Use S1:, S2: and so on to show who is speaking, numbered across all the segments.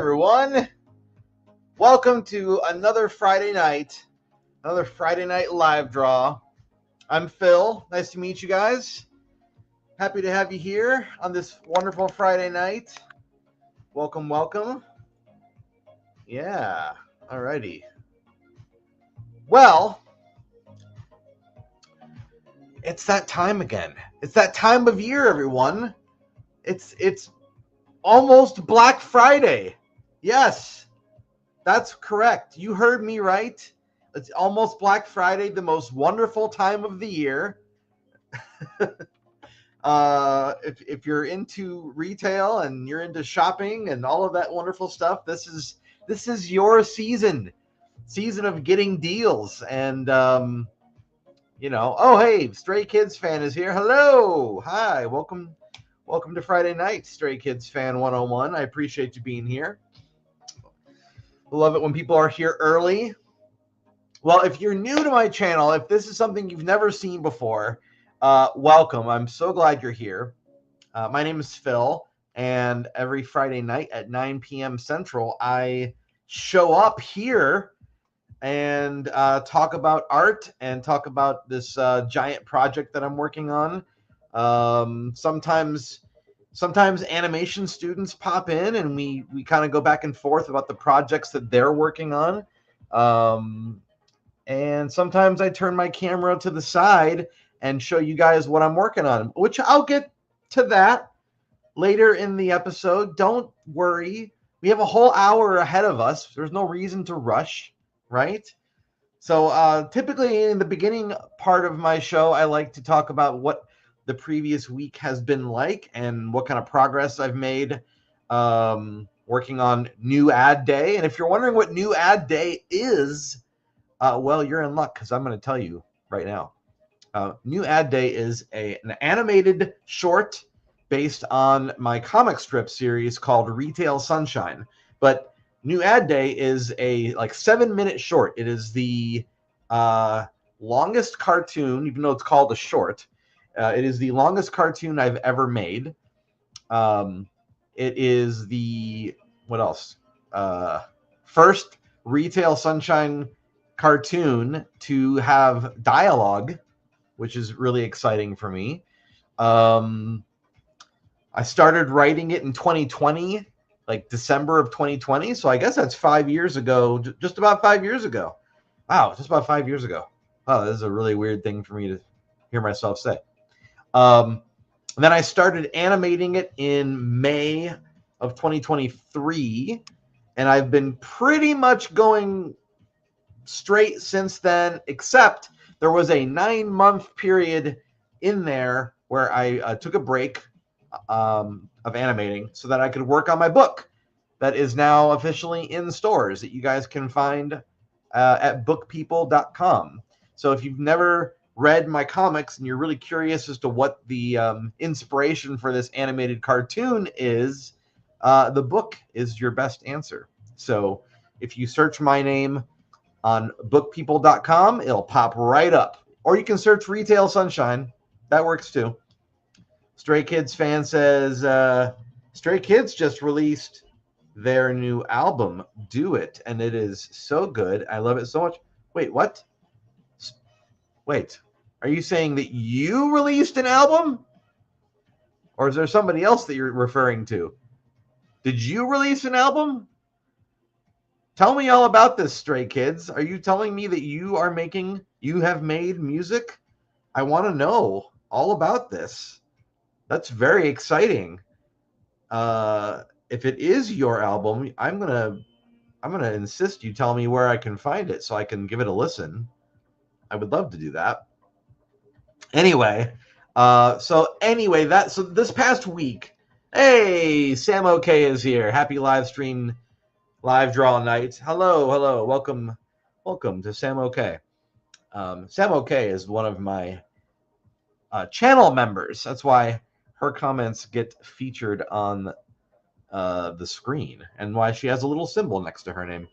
S1: everyone. Welcome to another Friday night live draw. I'm Phil. Nice to meet you guys. Happy to have you here on this wonderful Friday night. Welcome, welcome. Yeah, alrighty. Well, it's that time again. It's that time of year, everyone. It's almost Black Friday. Yes, that's correct. You heard me right. It's almost Black Friday, the most wonderful time of the year. If you're into retail and you're into shopping and all of that wonderful stuff, this is your season of getting deals. And oh hey, Stray Kids fan is here. Hello, hi, welcome to Friday night, Stray Kids fan 101. I appreciate you being here. Love it when people are here early. Well, if you're new to my channel, if this is something you've never seen before, welcome. I'm so glad you're here. My name is Phil, and every Friday night at 9 p.m. Central, I show up here and talk about art and talk about this giant project that I'm working on. Sometimes animation students pop in and we kind of go back and forth about the projects that they're working on. And sometimes I turn my camera to the side and show you guys what I'm working on, which I'll get to that later in the episode. Don't worry. We have a whole hour ahead of us. There's no reason to rush, right? So typically in the beginning part of my show, I like to talk about what the previous week has been like and what kind of progress I've made working on New Ad Day. And if you're wondering what New Ad Day is, well, you're in luck because I'm going to tell you right now. New Ad Day is an animated short based on my comic strip series called Retail Sunshine. But New Ad Day is a 7-minute short. It is the longest cartoon, even though it's called a short. It is the longest cartoon I've ever made. It is the, what else? First Retail Sunshine cartoon to have dialogue, which is really exciting for me. I started writing it in 2020, like December of 2020. So I guess that's 5 years ago, just about 5 years ago. Wow, just about 5 years ago. Oh, this is a really weird thing for me to hear myself say. Then I started animating it in May of 2023, and I've been pretty much going straight since then, except there was a 9-month period in there where I took a break of animating so that I could work on my book that is now officially in stores that you guys can find at bookpeople.com. So if you've never read my comics and you're really curious as to what the inspiration for this animated cartoon is, the book is your best answer. So if you search my name on bookpeople.com, it'll pop right up. Or you can search Retail Sunshine. That works too. Stray Kids fan says, Stray Kids just released their new album, Do It, and it is so good. I love it so much. Wait, what? Wait, are you saying that you released an album? Or is there somebody else that you're referring to? Did you release an album? Tell me all about this, Stray Kids. Are you telling me that you have made music? I want to know all about this. That's very exciting. If it is your album, I'm gonna insist you tell me where I can find it so I can give it a listen. I would love to do that. Anyway, so this past week, hey, Sam OK is here. Happy live draw night. Hello, welcome to Sam OK. Sam OK is one of my channel members. That's why her comments get featured on the screen and why she has a little symbol next to her name.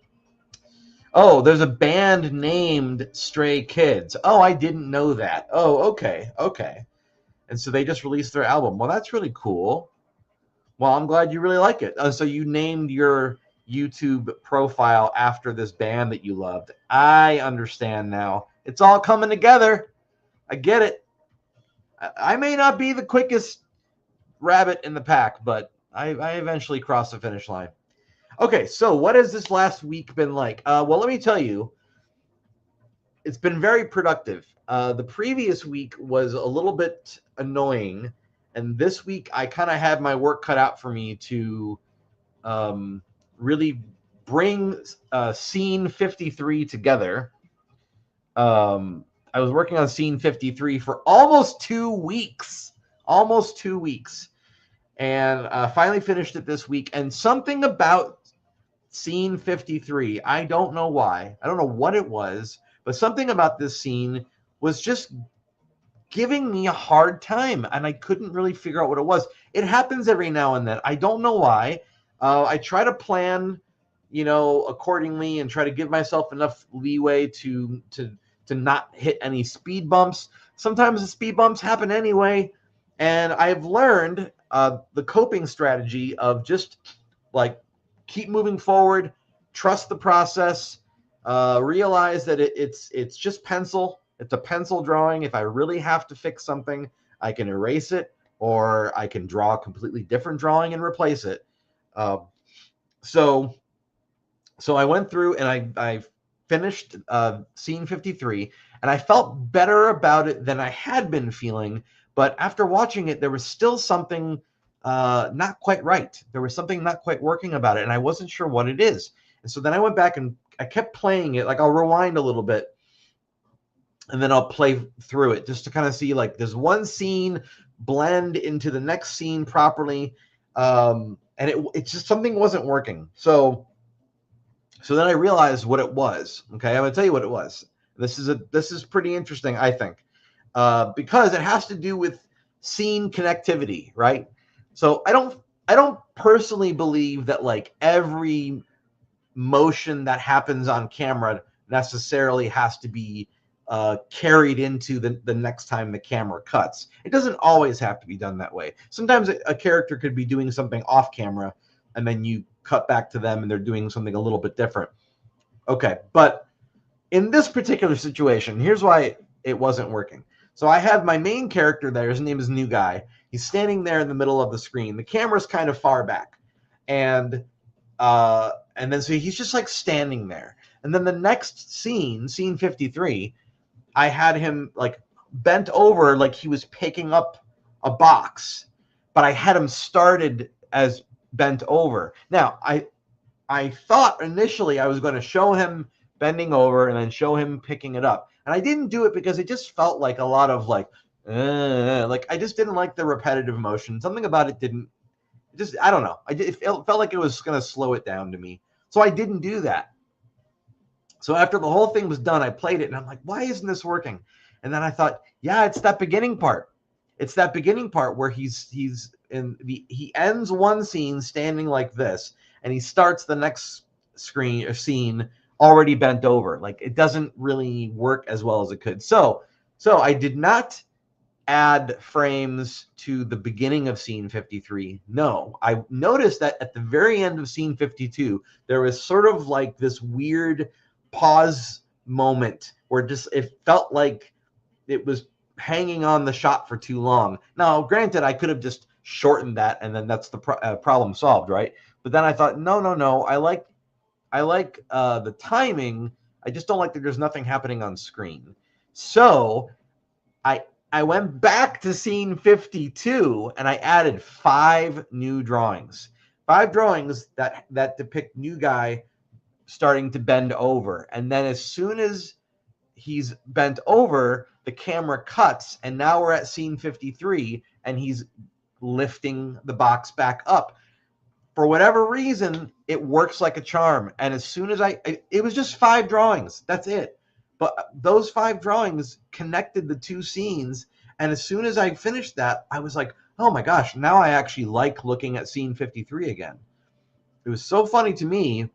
S1: Oh, there's a band named Stray Kids. Oh, I didn't know that. Oh, okay. And so they just released their album. Well, that's really cool. Well, I'm glad you really like it. So you named your YouTube profile after this band that you loved. I understand now. It's all coming together. I get it. I may not be the quickest rabbit in the pack, but I eventually crossed the finish line. Okay, so what has this last week been like? Well, let me tell you, it's been very productive. The previous week was a little bit annoying, and this week I kind of had my work cut out for me to really bring scene 53 together. I was working on scene 53 for almost 2 weeks. Almost 2 weeks. And finally finished it this week. And something about scene 53, I don't know why. I don't know what it was, but something about this scene was just giving me a hard time, and I couldn't really figure out what it was. It happens every now and then. I don't know why. I try to plan, accordingly, and try to give myself enough leeway to not hit any speed bumps. Sometimes the speed bumps happen anyway, and I've learned the coping strategy of just like keep moving forward, trust the process, realize that it's just pencil. It's a pencil drawing. If I really have to fix something, I can erase it, or I can draw a completely different drawing and replace it. So I went through and I finished scene 53, and I felt better about it than I had been feeling. But after watching it, there was still something not quite right. There was something not quite working about it, and I wasn't sure what it is. And so then I went back and I kept playing it. Like, I'll rewind a little bit, and then I'll play through it just to kind of see, like, does one scene blend into the next scene properly? And it's just something wasn't working. So then I realized what it was. Okay, I'm gonna tell you what it was. This is pretty interesting, I think, because it has to do with scene connectivity, right? So I don't personally believe that like every motion that happens on camera necessarily has to be carried into the next time the camera cuts. It doesn't always have to be done that way. Sometimes a character could be doing something off camera, and then you cut back to them and they're doing something a little bit different. Okay, but in this particular situation, here's why it wasn't working. So I have my main character there. His name is New Guy. He's standing there in the middle of the screen. The camera's kind of far back, and then so he's just like standing there. And then the next scene 53, I had him like bent over like he was picking up a box, but I had him started as bent over. Now, I thought initially I was going to show him bending over and then show him picking it up. And I didn't do it because it just felt like a lot of like I just didn't like the repetitive motion. Something about it didn't, I don't know. It felt like it was going to slow it down to me. So I didn't do that. So after the whole thing was done, I played it and I'm like, why isn't this working? And then I thought, yeah, it's that beginning part. It's that beginning part where he ends one scene standing like this, and he starts the next scene already bent over. Like, it doesn't really work as well as it could. So I did not add frames to the beginning of scene 53. No, I noticed that at the very end of scene 52, there was sort of like this weird pause moment where it felt like it was hanging on the shot for too long. Now, granted, I could have just shortened that, and then that's the problem solved, right? But then I thought, no, I like the timing. I just don't like that there's nothing happening on screen. So I went back to scene 52 and I added 5 new drawings. 5 drawings that depict New Guy starting to bend over. And then as soon as he's bent over, the camera cuts, and now we're at scene 53 and he's lifting the box back up. For whatever reason, it works like a charm. And as soon as it was just 5 drawings. That's it. But those 5 drawings connected the 2 scenes. And as soon as I finished that, I was like, oh my gosh, now I actually like looking at scene 53 again. It was so funny to me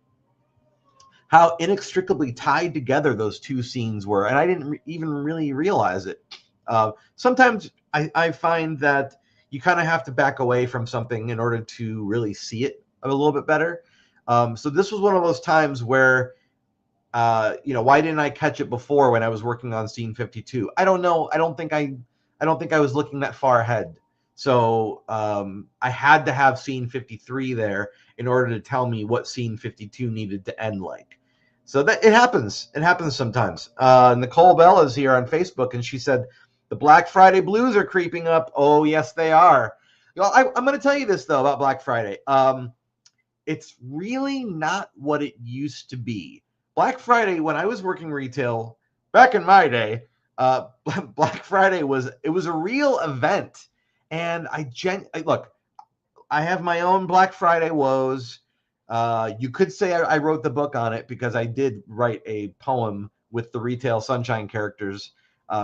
S1: how inextricably tied together those 2 scenes were. And I didn't even really realize it. Sometimes I find that you kind of have to back away from something in order to really see it a little bit better. So this was one of those times where, why didn't I catch it before when I was working on scene 52? I don't know. I don't think I was looking that far ahead. So I had to have scene 53 there in order to tell me what scene 52 needed to end like. So that it happens. It happens sometimes. Nicole Bell is here on Facebook, and she said, the Black Friday blues are creeping up. Oh, yes, they are. I'm going to tell you this, though, about Black Friday. It's really not what it used to be. Black Friday, when I was working retail back in my day, Black Friday was a real event. And look, I have my own Black Friday woes. You could say I wrote the book on it, because I did write a poem with the Retail Sunshine characters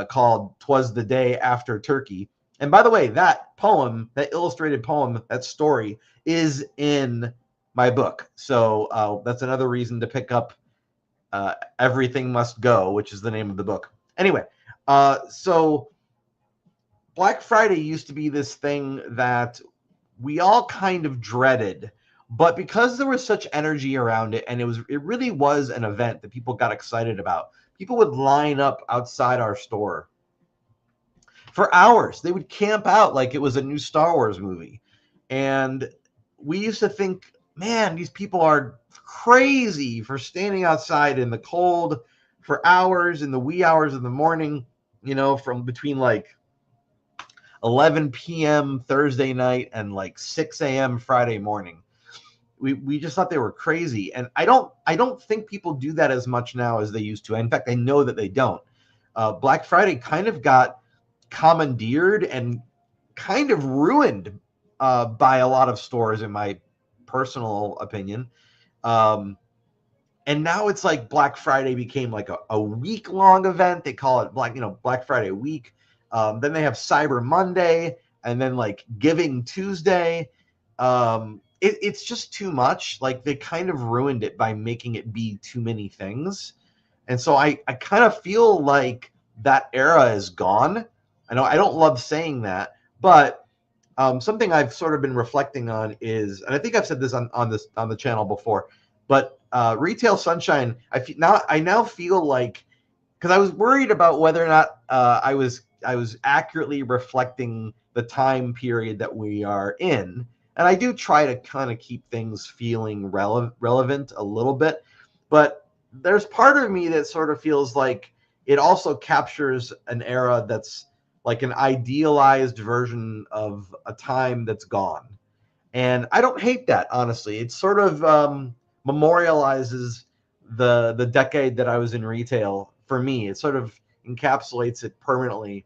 S1: called "'Twas the Day After Turkey." And by the way, that poem, that illustrated poem, that story is in my book. So that's another reason to pick up Everything Must Go, which is the name of the book. Anyway, so Black Friday used to be this thing that we all kind of dreaded, but because there was such energy around it, and it really was an event that people got excited about, people would line up outside our store for hours. They would camp out like it was a new Star Wars movie. And we used to think, man, these people are crazy for standing outside in the cold for hours, in the wee hours of the morning, from between like 11 p.m. Thursday night and like 6 a.m. Friday morning. We just thought they were crazy. And I don't think people do that as much now as they used to. In fact, I know that they don't. Black Friday kind of got commandeered and kind of ruined by a lot of stores, in my personal opinion. And now it's like Black Friday became like a week-long event. They call it Black Friday week. Then they have Cyber Monday, and then like Giving Tuesday. It's just too much. Like, they kind of ruined it by making it be too many things. And so I kind of feel like that era is gone. I know I don't love saying that, but something I've sort of been reflecting on is, and I think I've said this on the channel before, but Retail Sunshine, I now feel like, because I was worried about whether or not I was accurately reflecting the time period that we are in, and I do try to kind of keep things feeling relevant a little bit, but there's part of me that sort of feels like it also captures an era that's like an idealized version of a time that's gone. And I don't hate that, honestly. It sort of memorializes the decade that I was in retail. For me, it sort of encapsulates it permanently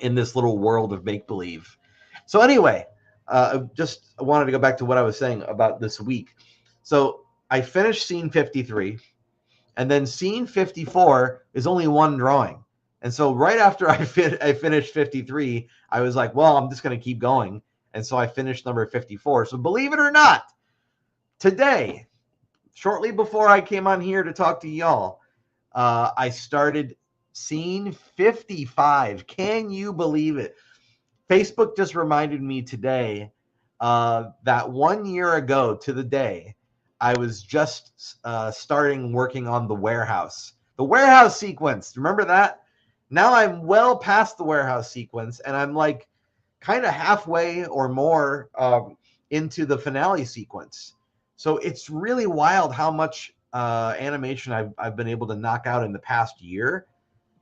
S1: in this little world of make-believe. So anyway, I wanted to go back to what I was saying about this week. So I finished scene 53, and then scene 54 is only one drawing. And so right after I finished 53, I was like, well, I'm just going to keep going. And so I finished number 54. So believe it or not, today, shortly before I came on here to talk to y'all, I started scene 55. Can you believe it? Facebook just reminded me today that 1 year ago to the day, I was just starting working on the warehouse sequence. Remember that? Now I'm well past the warehouse sequence, and I'm like kind of halfway or more into the finale sequence. So it's really wild how much animation I've been able to knock out in the past year.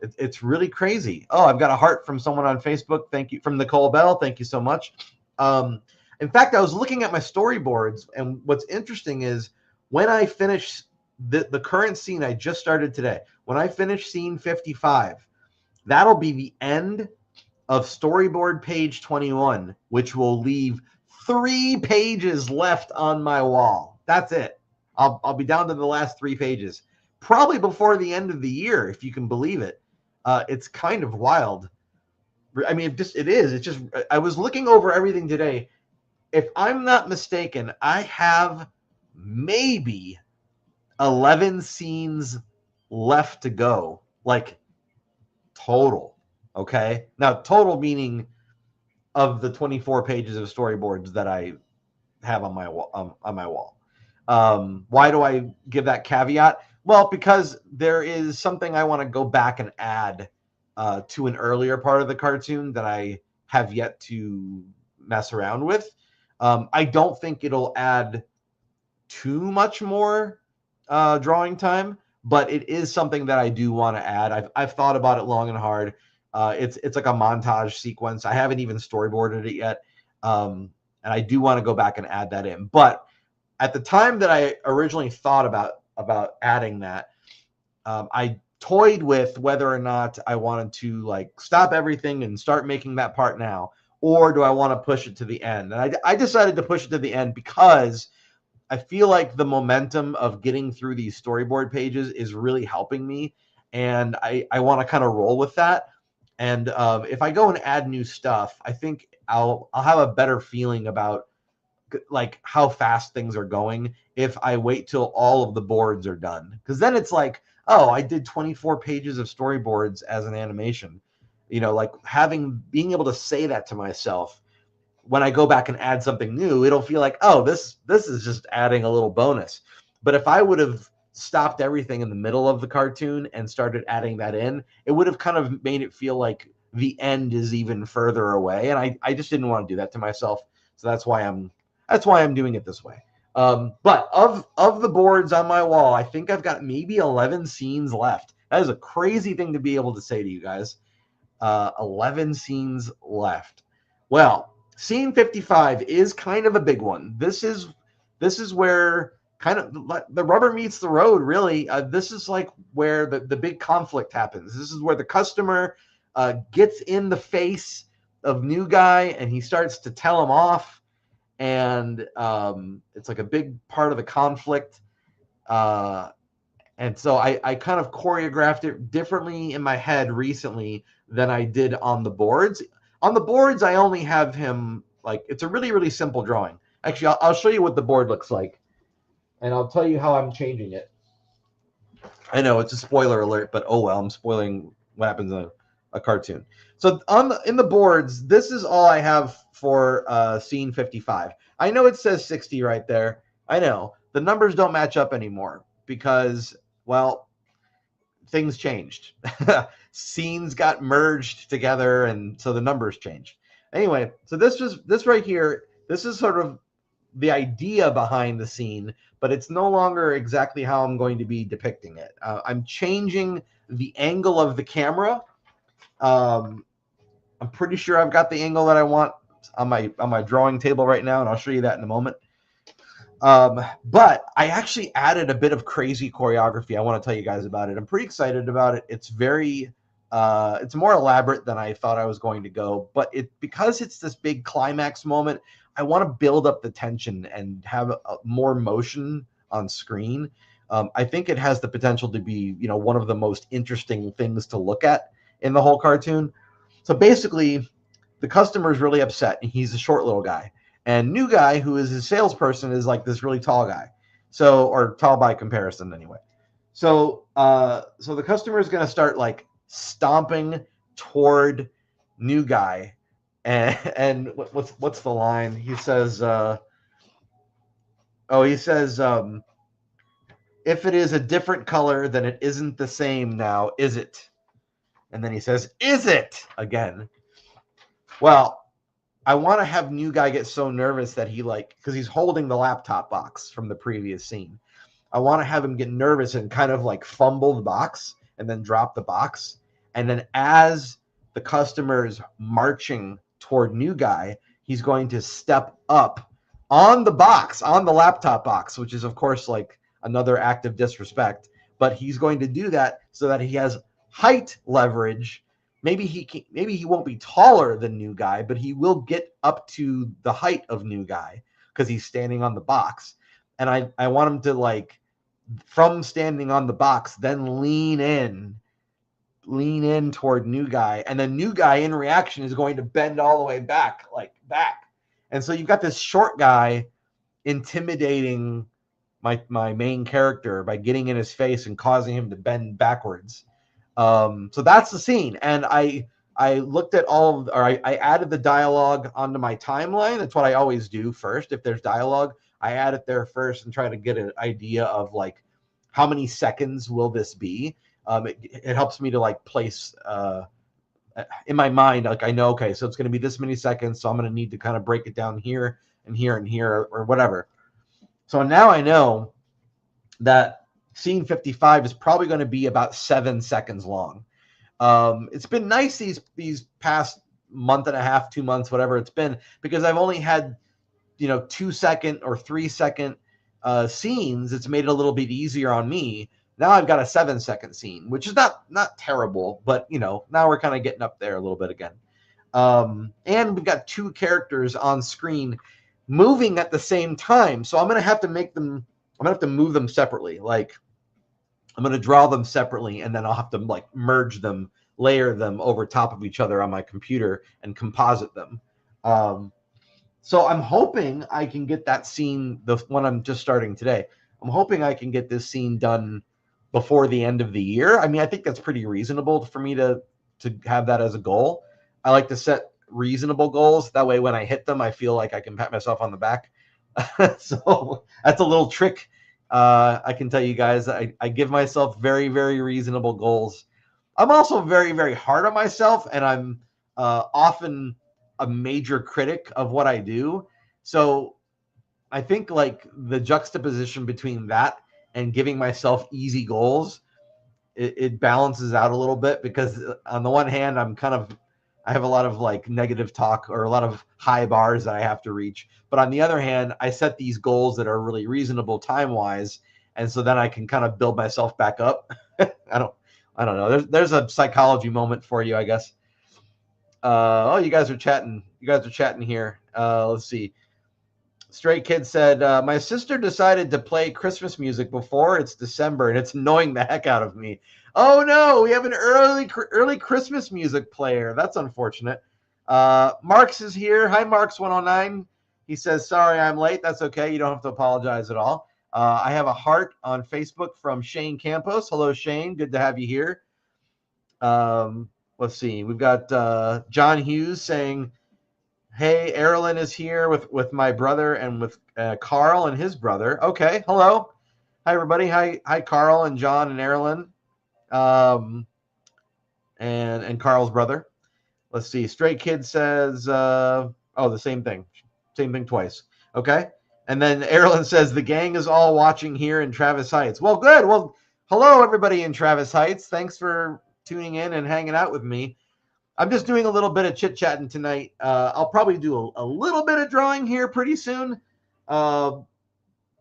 S1: It's really crazy. Oh, I've got a heart from someone on Facebook. Thank you. From Nicole Bell. Thank you so much. In fact, I was looking at my storyboards, and what's interesting is when I finish the current scene I just started today, when I finish scene 55, that'll be the end of storyboard page 21, which will leave 3 pages left on my wall. That's it. I'll be down to the last 3 pages, probably before the end of the year, if you can believe it. It's kind of wild. I mean, it is. It's just, I was looking over everything today. If I'm not mistaken, I have maybe 11 scenes left to go, like total. Okay. Now, total meaning of the 24 pages of storyboards that I have on my wall. Why do I give that caveat? Well, because there is something I want to go back and add to an earlier part of the cartoon that I have yet to mess around with. I don't think it'll add too much more drawing time, but it is something that I do want to add. I've thought about it long and hard. It's like a montage sequence. I haven't even storyboarded it yet, and I do want to go back and add that in. But at the time that I originally thought about adding that, I toyed with whether or not I wanted to like stop everything and start making that part now, or do I want to push it to the end? And I decided to push it to the end because I feel like the momentum of getting through these storyboard pages is really helping me, and I want to kind of roll with that. And if I go and add new stuff, I think I'll have a better feeling about like how fast things are going if I wait till all of the boards are done, because then it's like, oh, I did 24 pages of storyboards as an animation. Like being able to say that to myself when I go back and add something new, it'll feel like, oh, this is just adding a little bonus. But if I would have stopped everything in the middle of the cartoon and started adding that in, it would have kind of made it feel like the end is even further away. And I just didn't want to do that to myself. So that's why I'm doing it this way. But of the boards on my wall, I think I've got maybe 11 scenes left. That is a crazy thing to be able to say to you guys. 11 scenes left. Well, scene 55 is kind of a big one. This is where kind of the rubber meets the road, really. This is like where the big conflict happens. This is where the customer gets in the face of new guy and he starts to tell him off. And it's like a big part of the conflict. And so I kind of choreographed it differently in my head recently than I did on the boards. On the boards, I only have him, like, it's a really, really simple drawing. Actually, I'll show you what the board looks like, and I'll tell you how I'm changing it. I know it's a spoiler alert, but oh well, I'm spoiling what happens in a cartoon. So in the boards, this is all I have for scene 55. I know it says 60 right there. I know the numbers don't match up anymore because, well, things changed. Scenes got merged together, and so the numbers changed. Anyway, so this right here. This is sort of the idea behind the scene, but it's no longer exactly how I'm going to be depicting it. I'm changing the angle of the camera. I'm pretty sure I've got the angle that I want on my drawing table right now, and I'll show you that in a moment. But I actually added a bit of crazy choreography. I want to tell you guys about it. I'm pretty excited about it. It's it's more elaborate than I thought I was going to go, but because it's this big climax moment, I want to build up the tension and have more motion on screen. I think it has the potential to be, one of the most interesting things to look at in the whole cartoon. So basically, the customer is really upset, and he's a short little guy. And new guy, who is his salesperson, is like this really tall guy. So, or tall by comparison anyway. So the customer is going to start like stomping toward new guy. And what's the line? He says, if it is a different color, then it isn't the same now, is it? And then he says, is it? Again. Well, I want to have new guy get so nervous that because he's holding the laptop box from the previous scene. I want to have him get nervous and kind of like fumble the box and then drop the box. And then as the customer's marching toward new guy, he's going to step up on the box, on the laptop box, which is of course like another act of disrespect. But he's going to do that so that he has height leverage. Maybe he won't be taller than new guy, but he will get up to the height of new guy because he's standing on the box. And I want him to, like, from standing on the box, then lean in toward new guy. And then new guy in reaction is going to bend all the way back. And so you've got this short guy intimidating my main character by getting in his face and causing him to bend backwards. So that's the scene. And I looked at I added the dialogue onto my timeline. That's what I always do first. If there's dialogue, I add it there first and try to get an idea of like how many seconds will this be. It helps me to like place in my mind, like I know, okay, so it's going to be this many seconds, so I'm going to need to kind of break it down here and here and here or whatever. So now I know that scene 55 is probably going to be about 7 seconds long. It's been nice these past month and a half, 2 months, whatever it's been, because I've only had 2 second or 3 second scenes. It's made it a little bit easier on me. Now I've got a 7 second scene, which is not terrible, but now we're kind of getting up there a little bit again. And we've got 2 characters on screen moving at the same time, so I'm gonna have to move them separately. Like I'm gonna draw them separately, and then I'll have to like merge them, layer them over top of each other on my computer and composite them. So I'm hoping I can get that scene, the one I'm just starting today. I'm hoping I can get this scene done before the end of the year. I mean, I think that's pretty reasonable for me to have that as a goal. I like to set reasonable goals. That way, when I hit them, I feel like I can pat myself on the back. So that's a little trick. I can tell you guys, I give myself very, very reasonable goals. I'm also very, very hard on myself, and I'm often a major critic of what I do. So I think like the juxtaposition between that and giving myself easy goals, it balances out a little bit, because on the one hand, I have a lot of like negative talk or a lot of high bars that I have to reach. But on the other hand, I set these goals that are really reasonable time-wise. And so then I can kind of build myself back up. I don't know. There's a psychology moment for you, I guess. Oh, you guys are chatting. You guys are chatting here. Let's see. Stray Kid said, my sister decided to play Christmas music before it's December, and it's annoying the heck out of me. Oh, no, we have an early Christmas music player. That's unfortunate. Marks is here. Hi, Marks109. He says, sorry, I'm late. That's okay. You don't have to apologize at all. I have a heart on Facebook from Shane Campos. Hello, Shane. Good to have you here. Let's see. We've got John Hughes saying, hey, Erilyn is here with my brother and with Carl and his brother. Okay, hello. Hi, everybody. Hi, Carl and John and Erilyn, and Carl's brother. Let's see. Stray Kid says, the same thing. Same thing twice. Okay. And then Erilyn says, the gang is all watching here in Travis Heights. Well, good. Well, hello, everybody in Travis Heights. Thanks for tuning in and hanging out with me. I'm just doing a little bit of chit-chatting tonight. I'll probably do a little bit of drawing here pretty soon. But,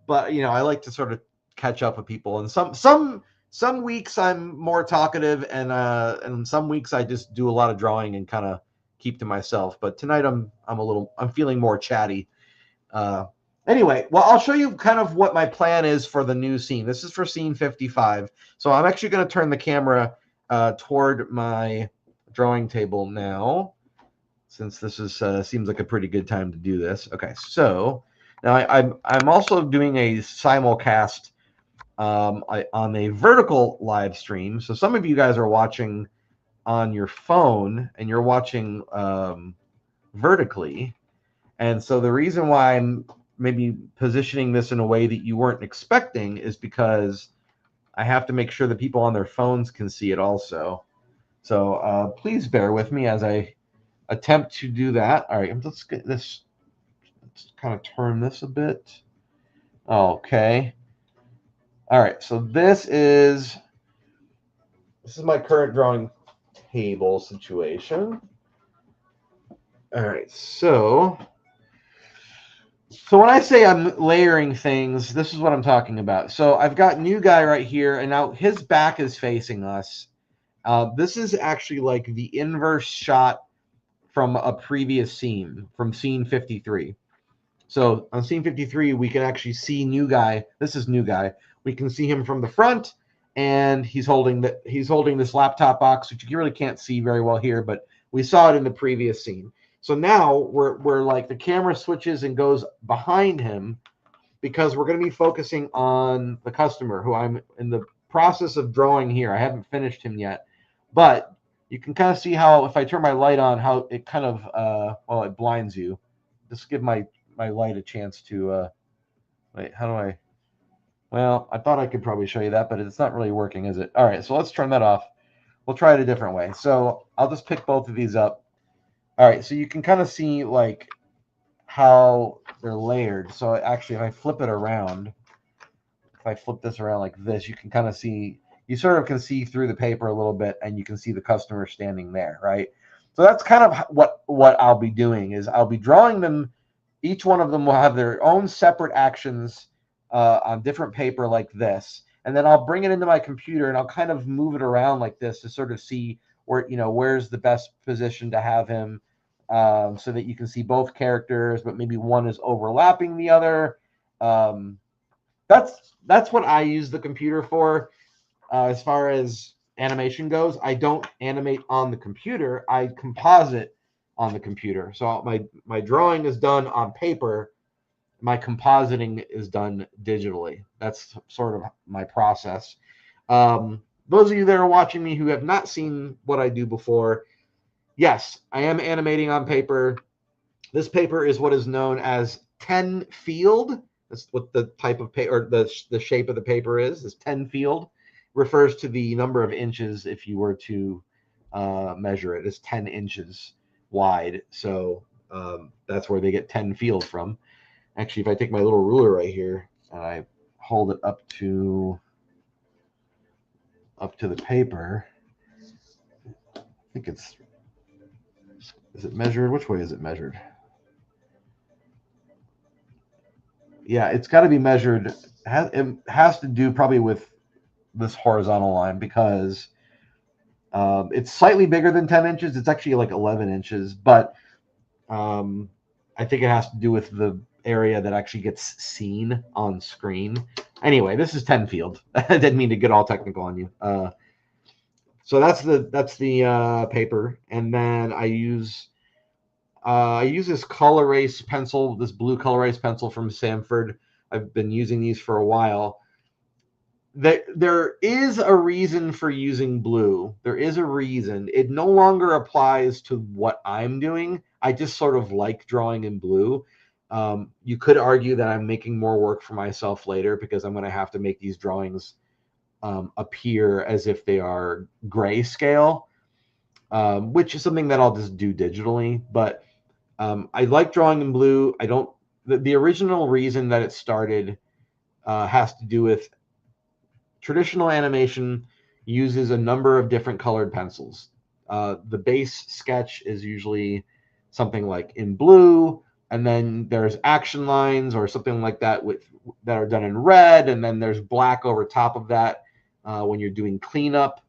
S1: I like to sort of catch up with people. And some weeks I'm more talkative, and some weeks I just do a lot of drawing and kind of keep to myself. But tonight I'm feeling more chatty. Anyway, well, I'll show you kind of what my plan is for the new scene. This is for scene 55. So I'm actually going to turn the camera toward my drawing table now, since this is seems like a pretty good time to do this. Okay, so now I'm also doing a simulcast on a vertical live stream. So some of you guys are watching on your phone and you're watching vertically, and so the reason why I'm maybe positioning this in a way that you weren't expecting is because I have to make sure that people on their phones can see it also. So please bear with me as I attempt to do that. All right, let's get this. Let's kind of turn this a bit. Okay. All right, so this is my current drawing table situation. All right, so when I say I'm layering things, this is what I'm talking about. So I've got new guy right here, and now his back is facing us. This is actually like the inverse shot from a previous scene, from scene 53. So on scene 53, we can actually see new guy. This is new guy. We can see him from the front, and he's holding this laptop box, which you really can't see very well here, but we saw it in the previous scene. So now we're like the camera switches and goes behind him, because we're going to be focusing on the customer, who I'm in the process of drawing here. I haven't finished him yet, but you can kind of see how, if I turn my light on, how it kind of, it blinds you. Just give my light a chance to Wait, how do I? Well, I thought I could probably show you that, but it's not really working, is it? All right, so let's turn that off. We'll try it a different way. So I'll just pick both of these up. All right, so you can kind of see like how they're layered. So actually, if I flip it around, if I flip this around like this, you can kind of see, you sort of can see through the paper a little bit, and you can see the customer standing there, right? So that's kind of what I'll be doing is I'll be drawing them. Each one of them will have their own separate actions on different paper like this, and then I'll bring it into my computer and I'll kind of move it around like this to sort of see where, you know, where's the best position to have him, so that you can see both characters, but maybe one is overlapping the other. Um, that's what I use the computer for. As far as animation goes, I don't animate on the computer. I composite on the computer. So my drawing is done on paper. My compositing is done digitally. That's sort of my process. Those of you that are watching me who have not seen what I do before, yes, I am animating on paper. This paper is what is known as 10 field. That's what the type of paper, or the shape of the paper is 10 field. Refers to the number of inches if you were to measure it. It's 10 inches wide. So that's where they get 10 field from. Actually, if I take my little ruler right here and I hold it up to the paper, I think it's, is it measured? Which way is it measured? Yeah, it's got to be measured. It has to do probably with this horizontal line because it's slightly bigger than 10 inches. It's actually like 11 inches, but I think it has to do with the area that actually gets seen on screen. Anyway, this is 10 field. I didn't mean to get all technical on you. So that's the paper, and then I use this color erase pencil, this blue color erase pencil from Samford. I've been using these for a while. There is a reason for using blue. There is a reason. It no longer applies to what I'm doing. I just sort of like drawing in blue. You could argue that I'm making more work for myself later because I'm going to have to make these drawings appear as if they are grayscale, which is something that I'll just do digitally. But I like drawing in blue. I don't. The original reason that it started has to do with traditional animation uses a number of different colored pencils. The base sketch is usually something like in blue, and then there's action lines or something like that that are done in red, and then there's black over top of that when you're doing cleanup.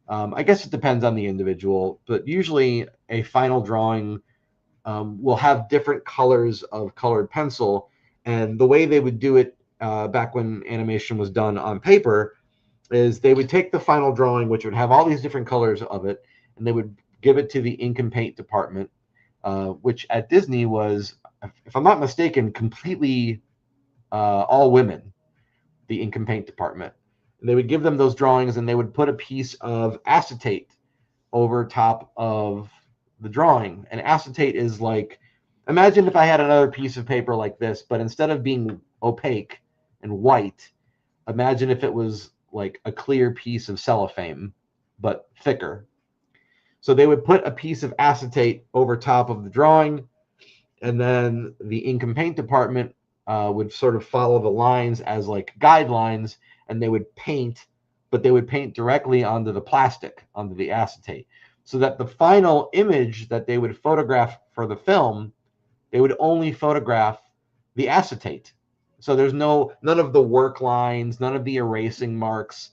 S1: I guess it depends on the individual, but usually a final drawing will have different colors of colored pencil. And the way they would do it back when animation was done on paper is they would take the final drawing, which would have all these different colors of it, and they would give it to the ink and paint department, which at Disney was, if I'm not mistaken, completely all women, the ink and paint department. And they would give them those drawings, and they would put a piece of acetate over top of the drawing. And acetate is like, imagine if I had another piece of paper like this, but instead of being opaque and white, imagine if it was like a clear piece of cellophane, but thicker. So they would put a piece of acetate over top of the drawing, and then the ink and paint department would sort of follow the lines as like guidelines, and they would paint, but they would paint directly onto the plastic, onto the acetate, so that the final image that they would photograph for the film, they would only photograph the acetate. So there's none of the work lines, none of the erasing marks,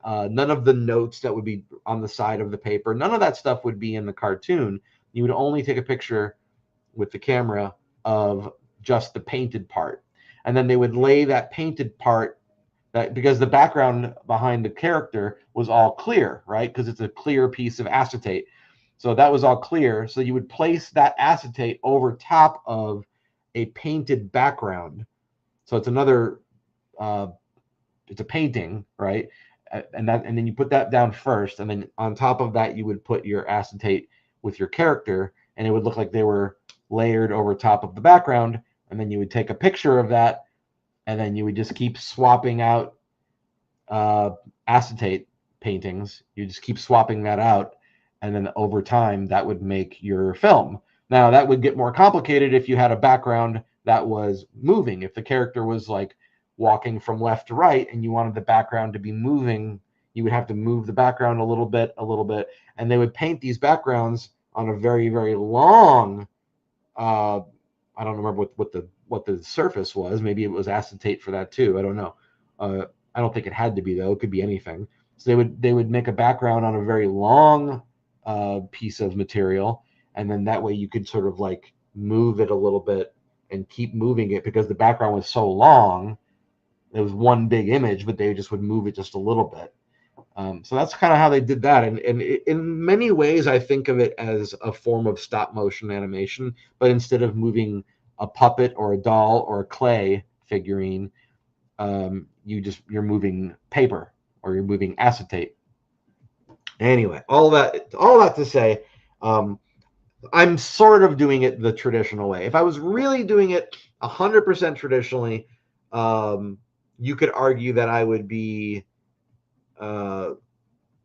S1: none of the notes that would be on the side of the paper. None of that stuff would be in the cartoon. You would only take a picture with the camera of just the painted part. And then they would lay that painted part, that because the background behind the character was all clear, right? Because it's a clear piece of acetate. So that was all clear. So you would place that acetate over top of a painted background. So it's another, it's a painting, right? And then you put that down first, and then on top of that you would put your acetate with your character, and it would look like they were layered over top of the background. And then you would take a picture of that and then you would just keep swapping out acetate paintings. You just keep swapping that out, and then over time that would make your film. Now that would get more complicated if you had a background that was moving. If the character was like walking from left to right and you wanted the background to be moving, you would have to move the background a little bit, and they would paint these backgrounds on a very, very long I don't remember what the surface was. Maybe it was acetate for that too. I don't know. I don't think it had to be though. It could be anything. So they would make a background on a very long piece of material, and then that way you could sort of like move it a little bit and keep moving it because the background was so long. It was one big image, but they just would move it just a little bit. So that's kind of how they did that. And in many ways, I think of it as a form of stop motion animation, but instead of moving a puppet or a doll or a clay figurine, you're moving paper or you're moving acetate. Anyway, all that to say, I'm sort of doing it the traditional way. If I was really doing it 100% traditionally, you could argue that I would be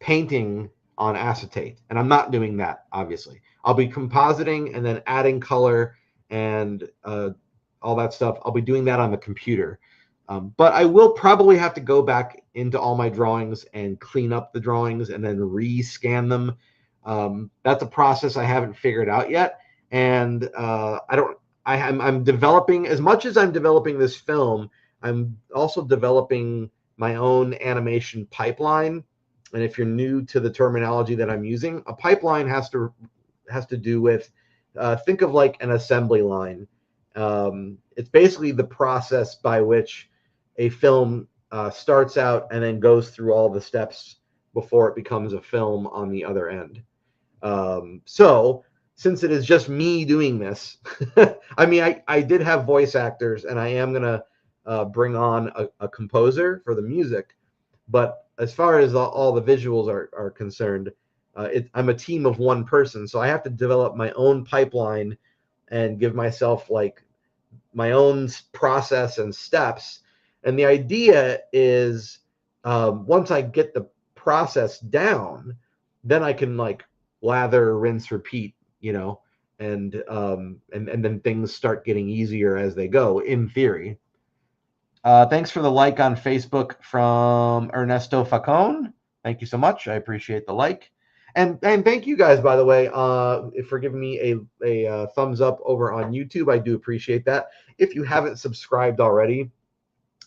S1: painting on acetate, and I'm not doing that. Obviously, I'll be compositing and then adding color and all that stuff. I'll be doing that on the computer, but I will probably have to go back into all my drawings and clean up the drawings and then re-scan them. That's a process I haven't figured out yet, and I'm developing, as much as I'm developing this film, I'm also developing my own animation pipeline. And if you're new to the terminology that I'm using, a pipeline has to do with think of like an assembly line. It's basically the process by which a film starts out and then goes through all the steps before it becomes a film on the other end. So since it is just me doing this, I mean, I did have voice actors, and I am going to bring on a composer for the music. But as far as all the visuals are concerned, I'm a team of one person. So I have to develop my own pipeline and give myself like my own process and steps. And the idea is once I get the process down, then I can like lather, rinse, repeat, and then things start getting easier as they go, in theory. Thanks for the like on Facebook from Ernesto Facone. Thank you so much. I appreciate the like. And thank you guys, by the way, for giving me a thumbs up over on YouTube. I do appreciate that. If you haven't subscribed already,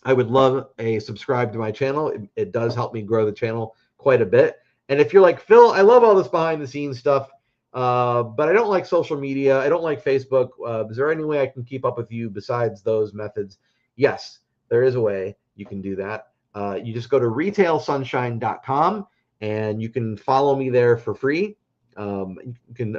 S1: I would love a subscribe to my channel. It does help me grow the channel quite a bit. And if you're like, Phil, I love all this behind the scenes stuff, but I don't like social media. I don't like Facebook. Is there any way I can keep up with you besides those methods? Yes, there is a way you can do that. You just go to retailsunshine.com and you can follow me there for free. You can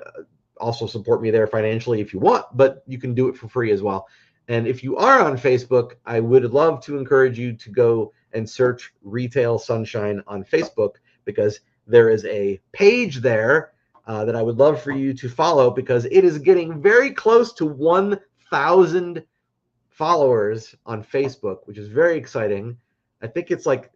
S1: also support me there financially if you want, but you can do it for free as well. And if you are on Facebook, I would love to encourage you to go and search Retail Sunshine on Facebook, because there is a page there that I would love for you to follow, because it is getting very close to 1,000 followers on Facebook, which is very exciting. I think it's like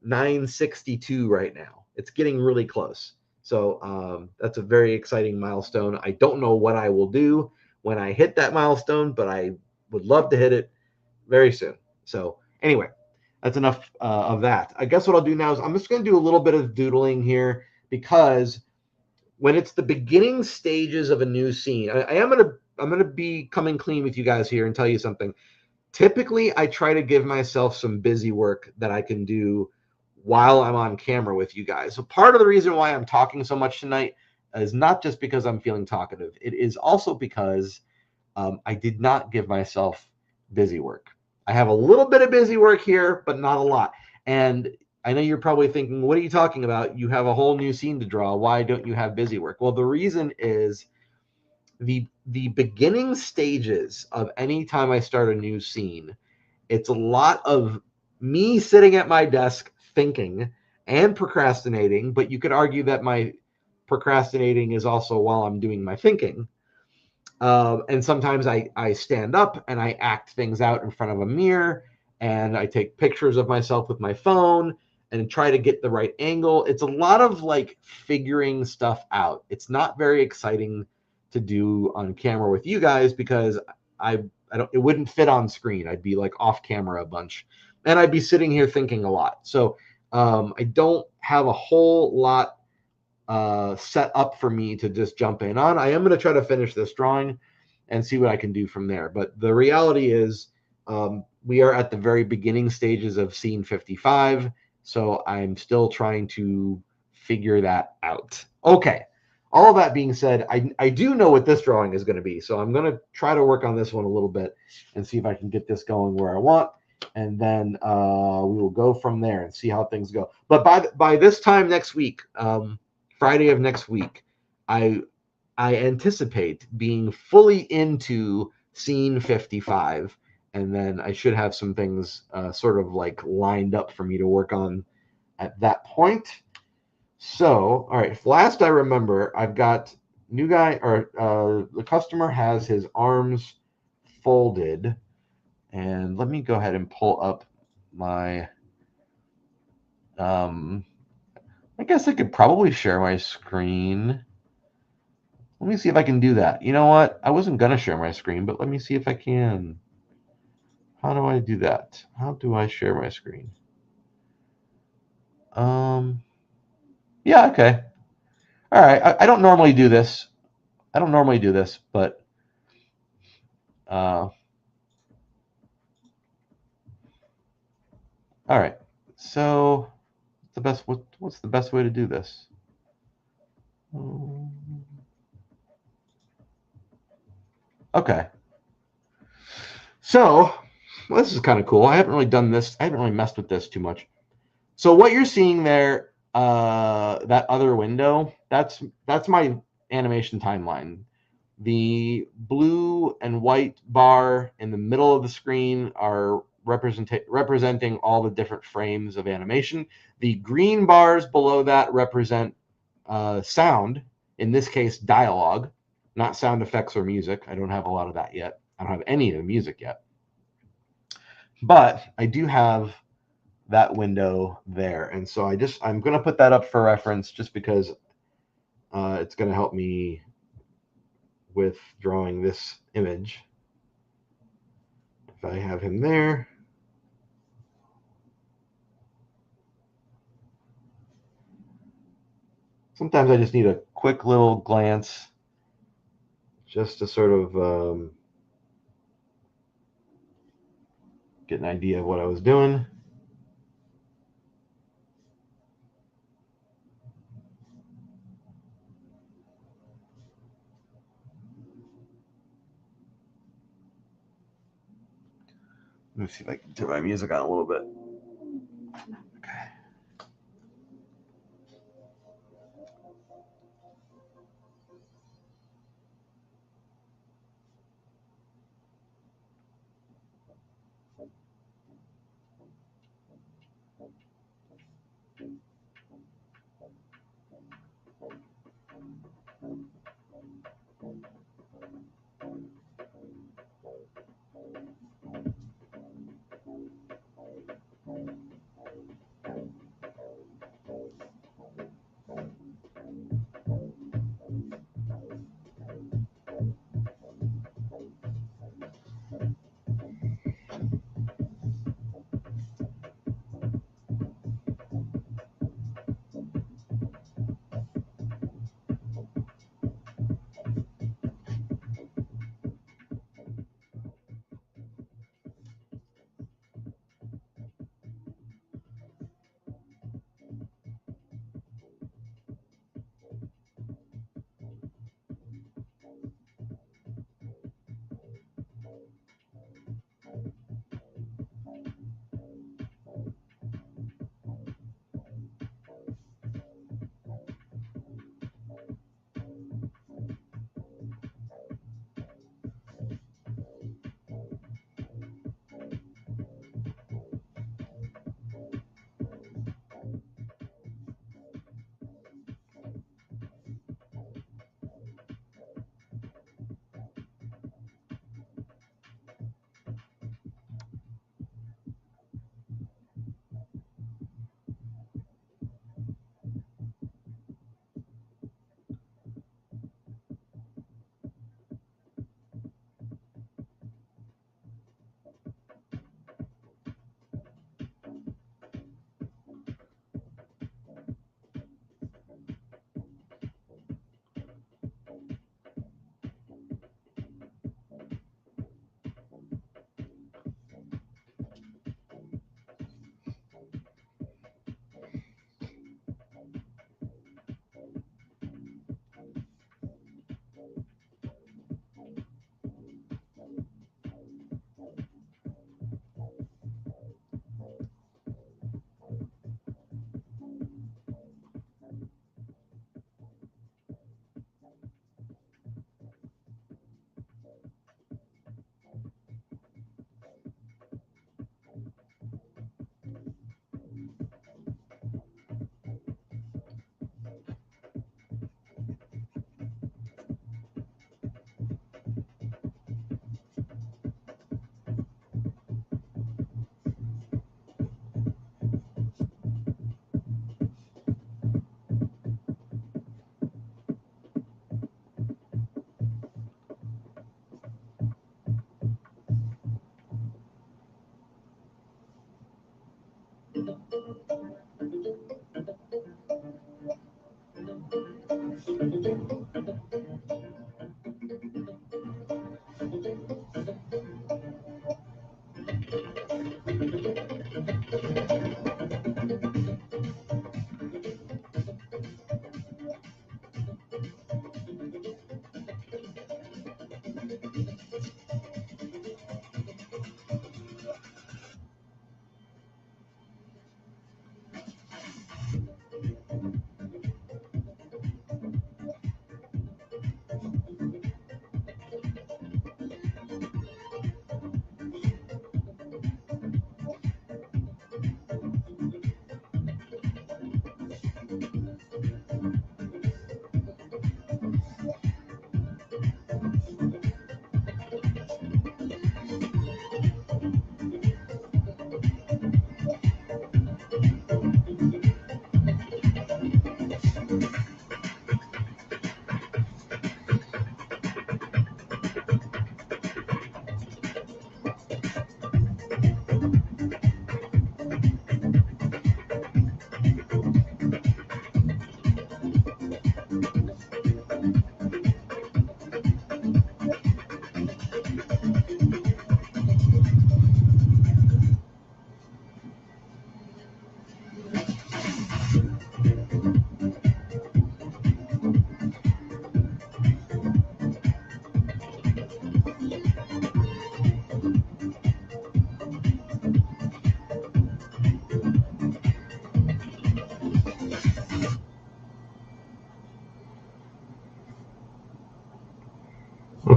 S1: 962 right now. It's getting really close. So that's a very exciting milestone. I don't know what I will do when I hit that milestone, but I would love to hit it very soon. So anyway, that's enough of that. I guess what I'll do now is I'm just going to do a little bit of doodling here, because when it's the beginning stages of a new scene, I'm going to be coming clean with you guys here and tell you something. Typically, I try to give myself some busy work that I can do while I'm on camera with you guys. So part of the reason why I'm talking so much tonight is not just because I'm feeling talkative. It is also because I did not give myself busy work. I have a little bit of busy work here, but not a lot. And I know you're probably thinking, what are you talking about? You have a whole new scene to draw. Why don't you have busy work? Well, the reason is the beginning stages of any time I start a new scene, it's a lot of me sitting at my desk thinking and procrastinating, but you could argue that my procrastinating is also while I'm doing my thinking. And sometimes I stand up and I act things out in front of a mirror, and I take pictures of myself with my phone and try to get the right angle. It's a lot of like figuring stuff out. It's not very exciting to do on camera with you guys because I don't, it wouldn't fit on screen. I'd be like off camera a bunch and I'd be sitting here thinking a lot. So I don't have a whole lot set up for me to just jump in on. I am going to try to finish this drawing and see what I can do from there. But the reality is we are at the very beginning stages of scene 55. So I'm still trying to figure that out. Okay. All that being said, I do know what this drawing is going to be. So I'm going to try to work on this one a little bit and see if I can get this going where I want. And then we will go from there and see how things go. But by this time next week, Friday of next week, I anticipate being fully into scene 55, and then I should have some things sort of like lined up for me to work on at that point. So, all right, last I remember, I've got new guy, or the customer has his arms folded, and let me go ahead and pull up my, I guess I could probably share my screen. Let me see if I can do that. You know what? I wasn't going to share my screen, but let me see if I can. How do I do that? How do I share my screen? Yeah, okay. All right. I don't normally do this. But all right. So what's the best way to do this? Okay. So, well, this is kind of cool. I haven't really done this. I haven't really messed with this too much. So what you're seeing there, that other window, that's my animation timeline. The blue and white bar in the middle of the screen are representing all the different frames of animation. The green bars below that represent sound, in this case, dialogue, not sound effects or music. I don't have a lot of that yet. I don't have any of the music yet. But I do have that window there. And so I'm going to put that up for reference just because it's going to help me with drawing this image. If I have him there. Sometimes I just need a quick little glance just to sort of get an idea of what I was doing. Let me see if I can turn my music on a little bit. Okay.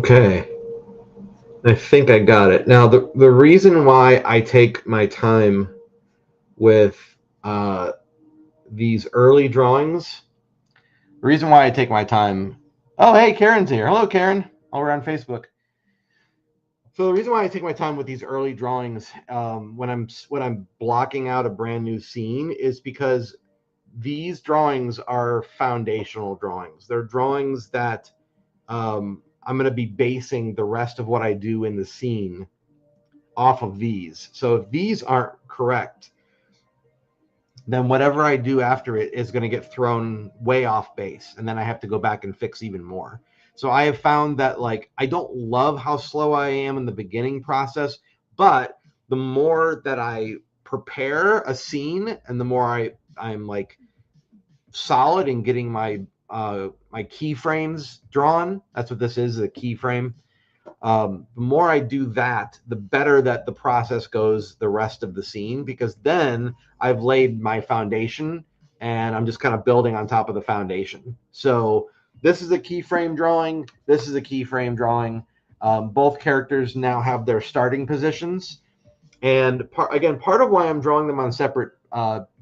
S1: Okay. I think I got it. Now, the reason why I take my time with these early drawings, the reason why I take my time. Oh, hey, Karen's here. Hello, Karen. Over on Facebook. So the reason why I take my time with these early drawings when I'm blocking out a brand new scene is because these drawings are foundational drawings. They're drawings that I'm going to be basing the rest of what I do in the scene off of these. So if these aren't correct, then whatever I do after it is going to get thrown way off base, and then I have to go back and fix even more. So I have found that, like, I don't love how slow I am in the beginning process, but the more that I prepare a scene and the more I'm like solid in getting my my keyframes drawn. That's what this is, a keyframe. The more I do that, the better that the process goes the rest of the scene, because then I've laid my foundation and I'm just kind of building on top of the foundation. So this is a keyframe drawing. This is a keyframe drawing. Both characters now have their starting positions. And part of why I'm drawing them on separate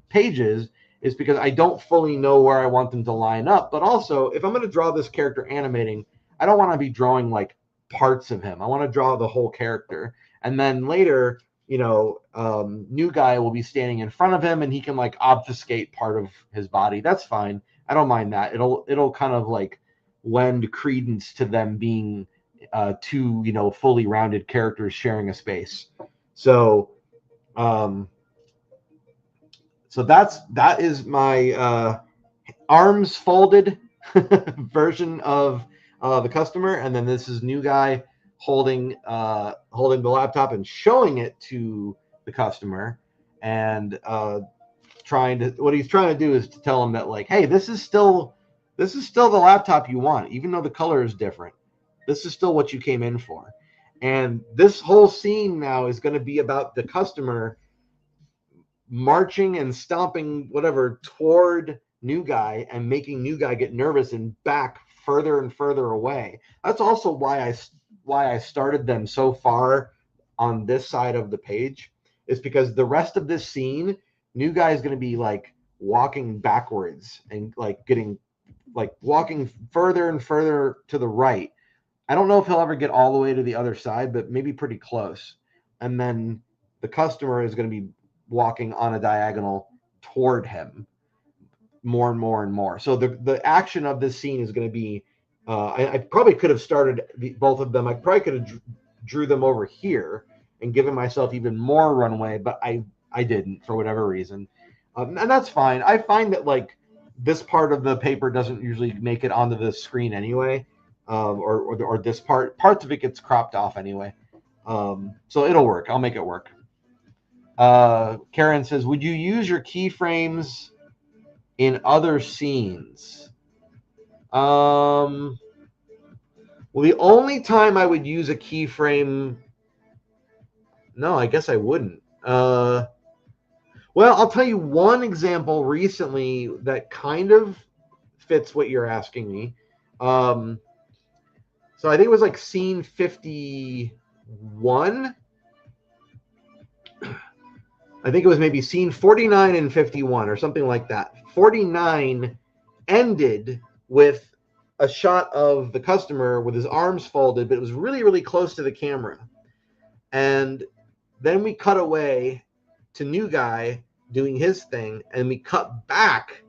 S1: pages is because I don't fully know where I want them to line up. But also, if I'm going to draw this character animating, I don't want to be drawing like parts of him. I want to draw the whole character. And then later, new guy will be standing in front of him and he can like obfuscate part of his body. That's fine. I don't mind that. It'll kind of like lend credence to them being two, fully rounded characters sharing a space. So, that is my arms folded version of the customer, and then this is new guy holding the laptop and showing it to the customer, and what he's trying to do is to tell him that, like, hey, this is still the laptop you want, even though the color is different. This is still what you came in for. And this whole scene now is going to be about the customer marching and stomping whatever toward new guy and making new guy get nervous and back further and further away. That's also why I started them so far on this side of the page, is because the rest of this scene, new guy is going to be like walking backwards and like getting like walking further and further to the right. I don't know if he'll ever get all the way to the other side, but maybe pretty close. And then the customer is going to be walking on a diagonal toward him more and more and more. So the action of this scene is going to be, I probably could have started both of them. I probably could have drew them over here and given myself even more runway, but I didn't for whatever reason. And that's fine. I find that like this part of the paper doesn't usually make it onto the screen anyway. Or this parts of it gets cropped off anyway. So it'll work. I'll make it work. Karen says, would you use your keyframes in other scenes? Well, the only time I would use a keyframe, no, I guess I wouldn't. Well, I'll tell you one example recently that kind of fits what you're asking me. So I think it was like scene 51. I think it was maybe scene 49 and 51 or something like that. 49 ended with a shot of the customer with his arms folded, but it was really, really close to the camera. And then we cut away to new guy doing his thing, and we cut back.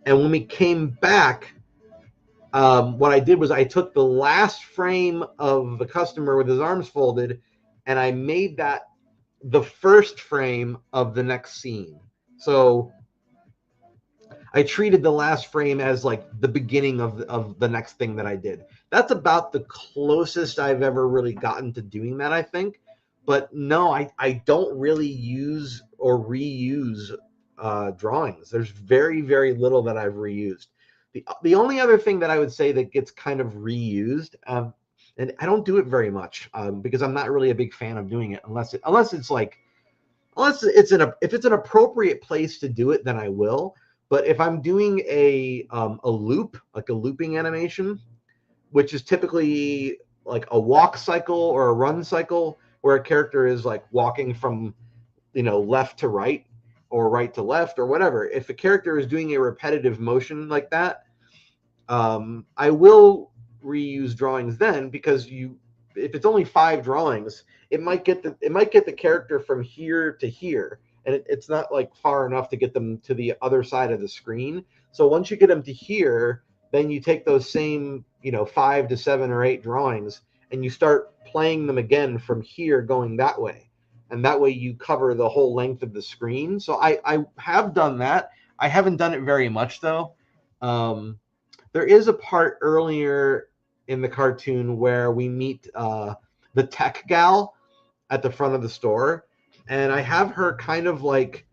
S1: And when we came back, what I did was I took the last frame of the customer with his arms folded, and I made that the first frame of the next scene. So I treated the last frame as like the beginning of the next thing that I did. That's about the closest I've ever really gotten to doing that, I think. But no, I don't really use or reuse drawings. There's very, very little that I've reused. The only other thing that I would say that gets kind of reused, and I don't do it very much because I'm not really a big fan of doing it unless it's an appropriate place to do it, then I will. But if I'm doing a loop, like a looping animation, which is typically like a walk cycle or a run cycle where a character is like walking from, left to right or right to left or whatever. If a character is doing a repetitive motion like that, I will reuse drawings then, because if it's only 5 drawings, it might get the character from here to here, and it's not like far enough to get them to the other side of the screen. So once you get them to here, then you take those same 5 to 7 or 8 drawings and you start playing them again from here going that way, and that way you cover the whole length of the screen. So I have done that. I haven't done it very much though. There is a part earlier in the cartoon where we meet the tech gal at the front of the store, and I have her kind of like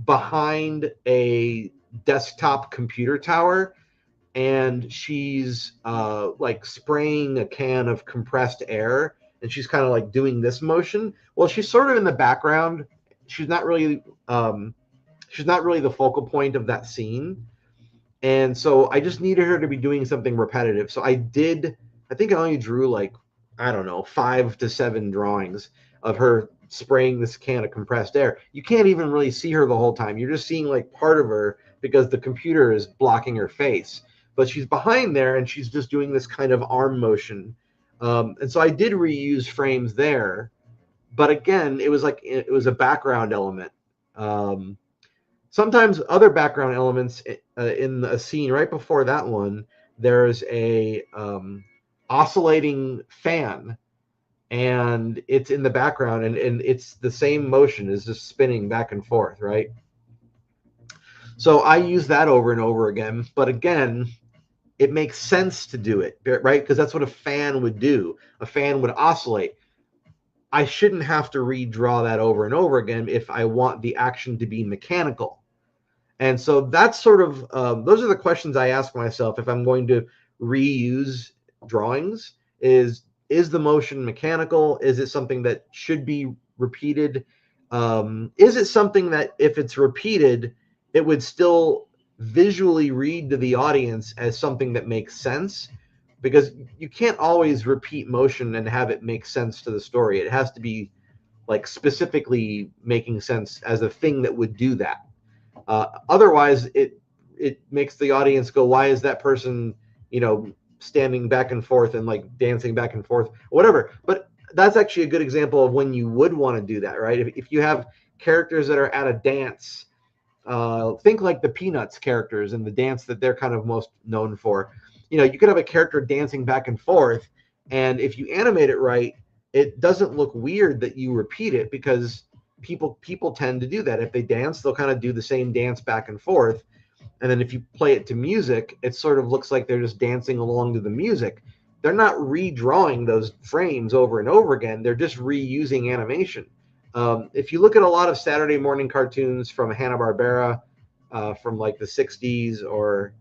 S1: behind a desktop computer tower, and she's like spraying a can of compressed air, and she's kind of like doing this motion. Well, she's sort of in the background. She's not really the focal point of that scene. And so I just needed her to be doing something repetitive. So I think I only drew like, I don't know, 5 to 7 drawings of her spraying this can of compressed air. You can't even really see her the whole time. You're just seeing like part of her because the computer is blocking her face. But she's behind there and she's just doing this kind of arm motion. And so I did reuse frames there. But again, it was a background element. Sometimes other background elements in a scene right before that one, there's a oscillating fan, and it's in the background, and it's the same motion, is just spinning back and forth, right? So I use that over and over again, but again, it makes sense to do it, right? Because that's what a fan would do. A fan would oscillate. I shouldn't have to redraw that over and over again if I want the action to be mechanical. And so that's sort of, those are the questions I ask myself if I'm going to reuse drawings. Is the motion mechanical? Is it something that should be repeated? Is it something that if it's repeated, it would still visually read to the audience as something that makes sense? Because you can't always repeat motion and have it make sense to the story. It has to be like specifically making sense as a thing that would do that. Otherwise, it makes the audience go, why is that person, standing back and forth and like dancing back and forth, whatever. But that's actually a good example of when you would want to do that, right? If you have characters that are at a dance, think like the Peanuts characters and the dance that they're kind of most known for. You could have a character dancing back and forth, and if you animate it right, it doesn't look weird that you repeat it, because people tend to do that. If they dance, they'll kind of do the same dance back and forth. And then if you play it to music, it sort of looks like they're just dancing along to the music. They're not redrawing those frames over and over again. They're just reusing animation. If you look at a lot of Saturday morning cartoons from Hanna-Barbera, from like the 60s, or,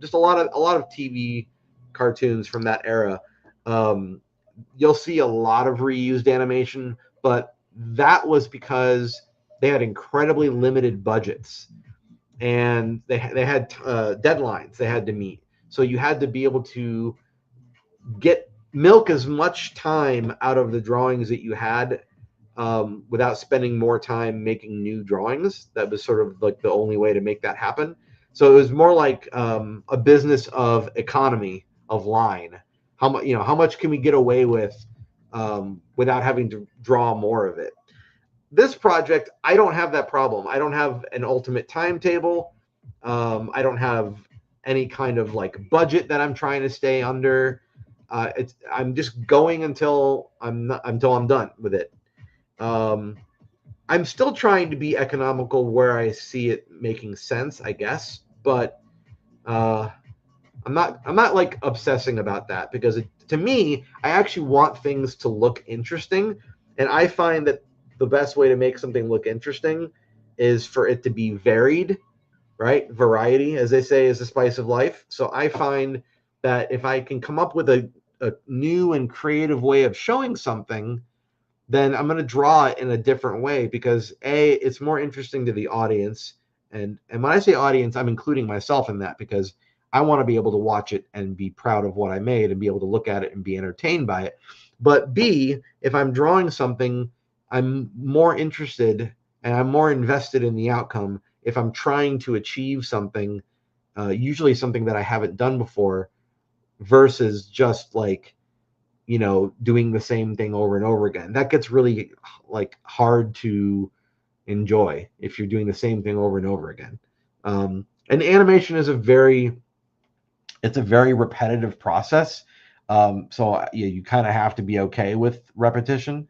S1: just a lot of TV cartoons from that era, you'll see a lot of reused animation, but that was because they had incredibly limited budgets, and they had deadlines they had to meet. So you had to be able to milk as much time out of the drawings that you had, without spending more time making new drawings. That was sort of like the only way to make that happen. So it was more like a business of economy of line. How much can we get away with without having to draw more of it? This project, I don't have that problem. I don't have an ultimate timetable. I don't have any kind of like budget that I'm trying to stay under. I'm just going until I'm done with it. I'm still trying to be economical where I see it making sense, I guess, but I'm not like obsessing about that, because to me, I actually want things to look interesting, and I find that the best way to make something look interesting is for it to be varied, right? Variety, as they say, is the spice of life. So I find that if I can come up with a new and creative way of showing something, then I'm going to draw it in a different way, because it's more interesting to the audience. And when I say audience, I'm including myself in that, because I want to be able to watch it and be proud of what I made and be able to look at it and be entertained by it. But B, if I'm drawing something, I'm more interested and I'm more invested in the outcome if I'm trying to achieve something, usually something that I haven't done before, versus just like, you know, doing the same thing over and over again. That gets really like hard to enjoy if you're doing the same thing over and over again. And animation is a very repetitive process. So yeah, you kind of have to be okay with repetition.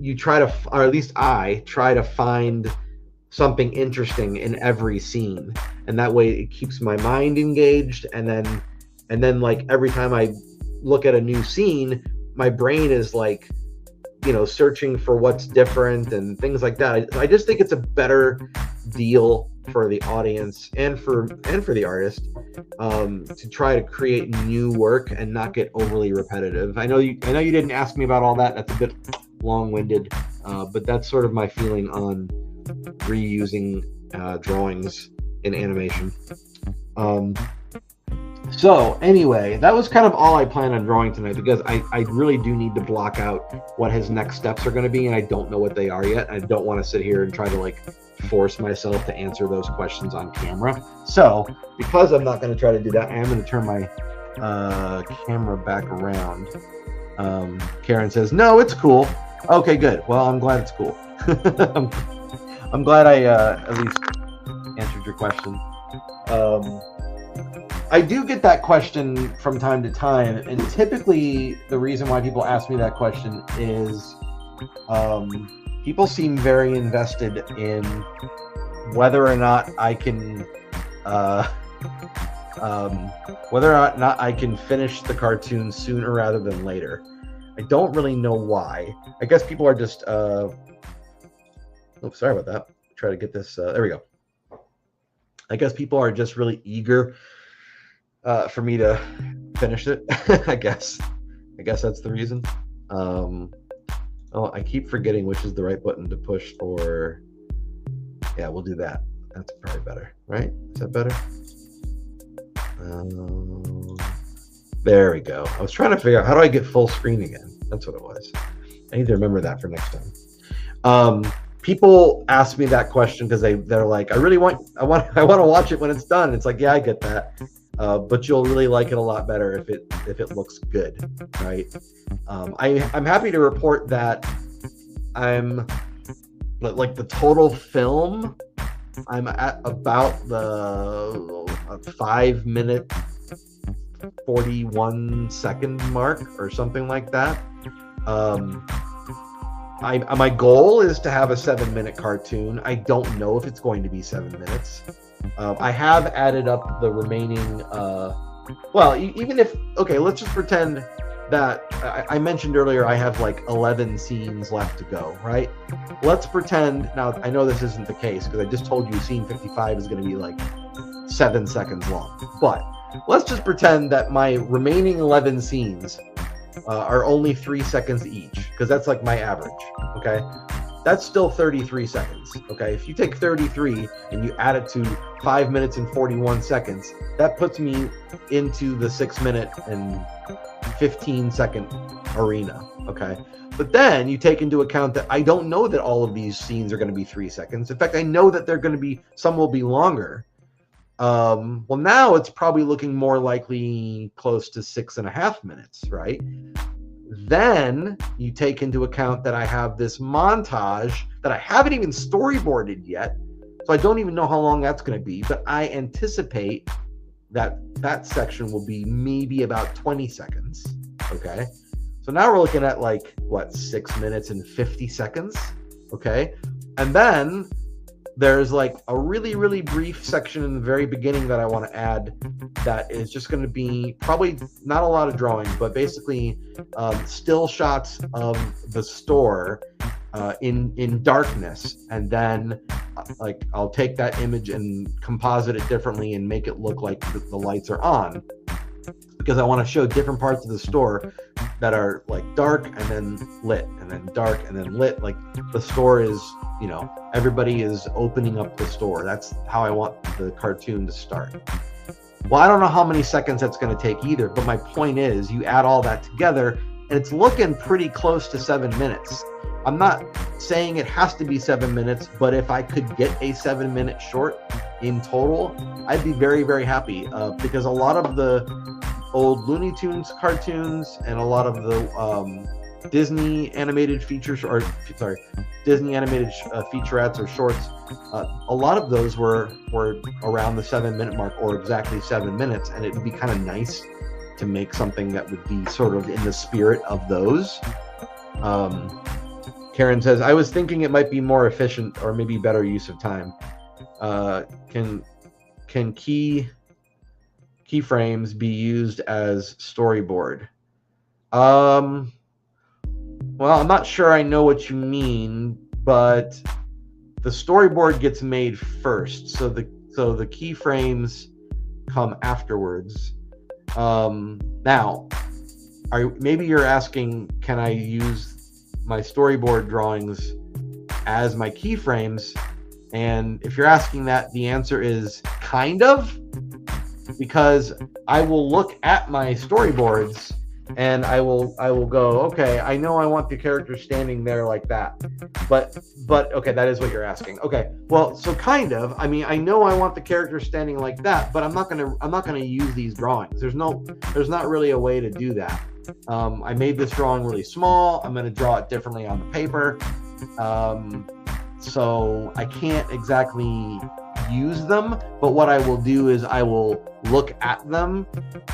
S1: You try to, or at least I try to find something interesting in every scene, and that way it keeps my mind engaged. And then like every time I look at a new scene, my brain is like, you know, searching for what's different and things like that. I just think it's a better deal for the audience and for the artist, to try to create new work and not get overly repetitive. I know you didn't ask me about all that. That's a bit long-winded, but that's sort of my feeling on reusing drawings in animation. So anyway, that was kind of all I planned on drawing tonight, because I really do need to block out what his next steps are going to be, and I don't know what they are yet. I don't want to sit here and try to like force myself to answer those questions on camera. So because I'm not going to try to do that, I am going to turn my camera back around. Karen says, no, it's cool. Okay, good. Well, I'm glad it's cool. I'm glad I at least answered your question. I do get that question from time to time, and typically the reason why people ask me that question is people seem very invested in whether or not I can finish the cartoon sooner rather than later. I don't really know why. I guess people are just oh, sorry about that. Try to get this there we go. I guess people are just really eager for me to finish it. I guess that's the reason. Oh, I keep forgetting which is the right button to push for. Yeah, we'll do that. That's probably better, right? Is that better? There we go. I was trying to figure out how do I get full screen again. That's what it was. I need to remember that for next time. People ask me that question because they're like, I want to watch it when it's done. It's like, yeah, I get that. But you'll really like it a lot better if it looks good, right? I'm happy to report that I'm like the total film. I'm at about the 5 minute 41 second mark or something like that. My goal is to have a 7 minute cartoon. I don't know if it's going to be 7 minutes. I have added up the remaining, well, even if, okay, let's just pretend that I mentioned earlier I have like 11 scenes left to go, right? Let's pretend, now I know this isn't the case because I just told you scene 55 is going to be like 7 seconds long, but let's just pretend that my remaining 11 scenes are only 3 seconds each, because that's like my average, okay? That's still 33 seconds, okay? If you take 33 and you add it to 5 minutes and 41 seconds, that puts me into the 6 minute and 15 second arena, okay? But then you take into account that I don't know that all of these scenes are going to be 3 seconds. In fact, I know that they're going to be, some will be longer. Well, now it's probably looking more likely close to 6.5 minutes, right? Then you take into account that I have this montage that I haven't even storyboarded yet, so I don't even know how long that's going to be, but I anticipate that that section will be maybe about 20 seconds, okay? So now we're looking at like, what, 6 minutes and 50 seconds, okay? And then there's like a really, really brief section in the very beginning that I want to add that is just going to be probably not a lot of drawing, but basically still shots of the store in darkness. And then like I'll take that image and composite it differently and make it look like the lights are on, because I want to show different parts of the store that are like dark and then lit and then dark and then lit. Like the store is, you know, everybody is opening up the store. That's how I want the cartoon to start. Well, I don't know how many seconds that's going to take either, but my point is you add all that together and it's looking pretty close to 7 minutes. I'm not saying it has to be 7 minutes, but if I could get a 7-minute short in total, I'd be very, very happy, because a lot of the old Looney Tunes cartoons and a lot of the Disney animated features, or sorry, Disney animated featurettes or shorts, a lot of those were around the 7-minute mark or exactly 7 minutes, and it would be kind of nice to make something that would be sort of in the spirit of those. Karen says, I was thinking it might be more efficient or maybe better use of time. Can keyframes be used as storyboard? Well, I'm not sure I know what you mean, but the storyboard gets made first, so the keyframes come afterwards. Now, maybe you're asking, can I use my storyboard drawings as my keyframes? And if you're asking that, the answer is kind of, because I will look at my storyboards and I will go, okay, I know I want the character standing there like that, but okay, that is what you're asking. Okay, well, so kind of, I mean, I know I want the character standing like that, but I'm not gonna use these drawings. There's not really a way to do that. I made this drawing really small. I'm gonna draw it differently on the paper, so I can't exactly use them, but what I will do is I will look at them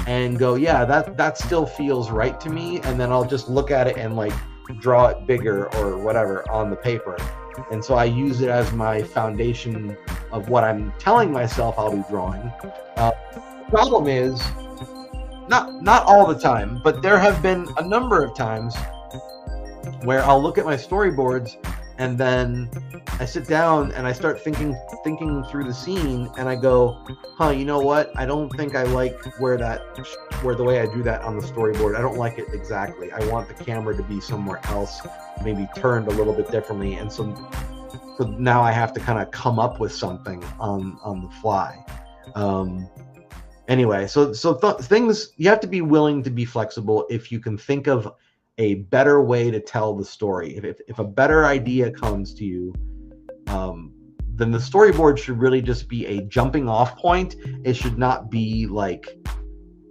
S1: and go, yeah, that still feels right to me, and then I'll just look at it and like draw it bigger or whatever on the paper. And so I use it as my foundation of what I'm telling myself I'll be drawing. The problem is, not all the time, but there have been a number of times where I'll look at my storyboards and then I sit down and I start thinking through the scene, and I go, you know what? I don't think I like where the way I do that on the storyboard. I don't like it exactly. I want the camera to be somewhere else, maybe turned a little bit differently. And so now I have to kind of come up with something on the fly. Anyway, so things, you have to be willing to be flexible if you can think of a better way to tell the story. If a better idea comes to you, then the storyboard should really just be a jumping off point. It should not be like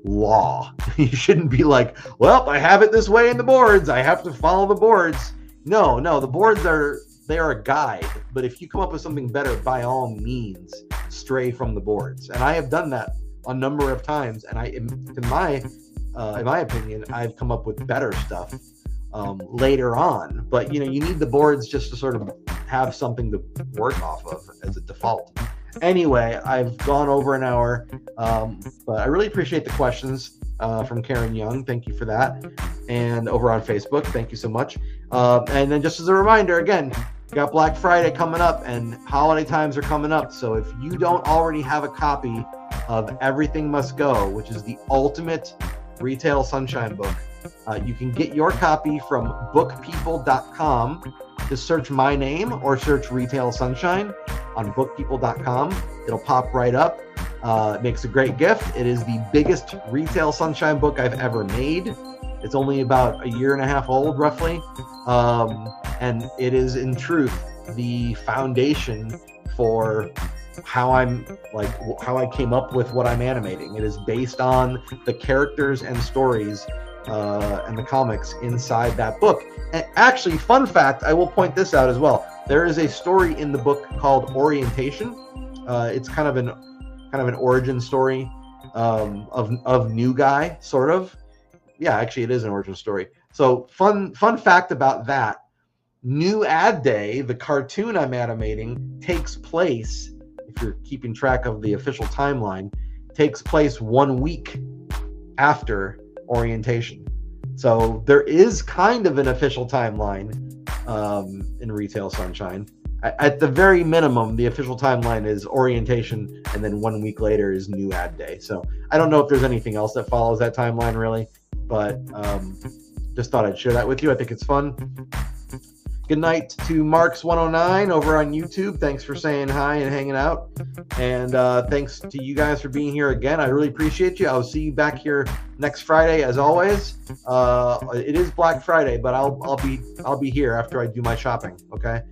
S1: law. You shouldn't be like, well, I have it this way in the boards, I have to follow the boards. No, the boards are a guide, but if you come up with something better, by all means, stray from the boards. And I have done that a number of times, and in my opinion, I've come up with better stuff later on. But you need the boards just to sort of have something to work off of as a default. Anyway, I've gone over an hour, but I really appreciate the questions from Karen Young. Thank you for that. And over on Facebook, thank you so much. And then just as a reminder, again, we got Black Friday coming up and holiday times are coming up. So if you don't already have a copy of Everything Must Go, which is the ultimate retail sunshine book, you can get your copy from bookpeople.com. Just search my name or search Retail Sunshine on bookpeople.com. It'll pop right up. It makes a great gift. It is the biggest retail sunshine book I've ever made. It's only about 1.5 years old, roughly. And it is, in truth, the foundation for how I came up with what I'm animating. It is based on the characters and stories and the comics inside that book. And actually, fun fact, I will point this out as well. There is a story in the book called Orientation. It's kind of an origin story of New Guy, sort of. Yeah, actually, it is an origin story. So fun fact about that: New Ad Day, the cartoon I'm animating, takes place, if you're keeping track of the official timeline, takes place 1 week after Orientation. So there is kind of an official timeline in Retail Sunshine. At the very minimum, the official timeline is Orientation, and then 1 week later is New Ad Day. So I don't know if there's anything else that follows that timeline, really, but just thought I'd share that with you. I think it's fun. Good night to Marks109 over on YouTube. Thanks for saying hi and hanging out. And thanks to you guys for being here again. I really appreciate you. I'll see you back here next Friday as always. It is Black Friday, but I'll be here after I do my shopping. Okay.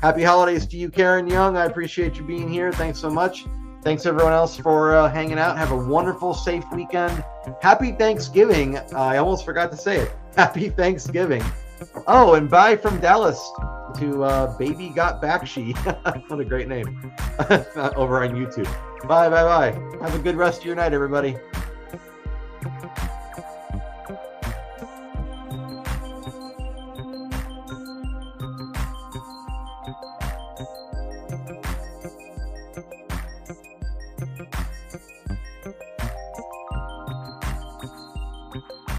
S1: Happy holidays to you, Karen Young. I appreciate you being here. Thanks so much. Thanks everyone else for hanging out. Have a wonderful, safe weekend. Happy Thanksgiving. I almost forgot to say it. Happy Thanksgiving. Oh, and bye from Dallas to Baby Got Bakshi. What a great name. Over on YouTube. Bye. Have a good rest of your night, everybody.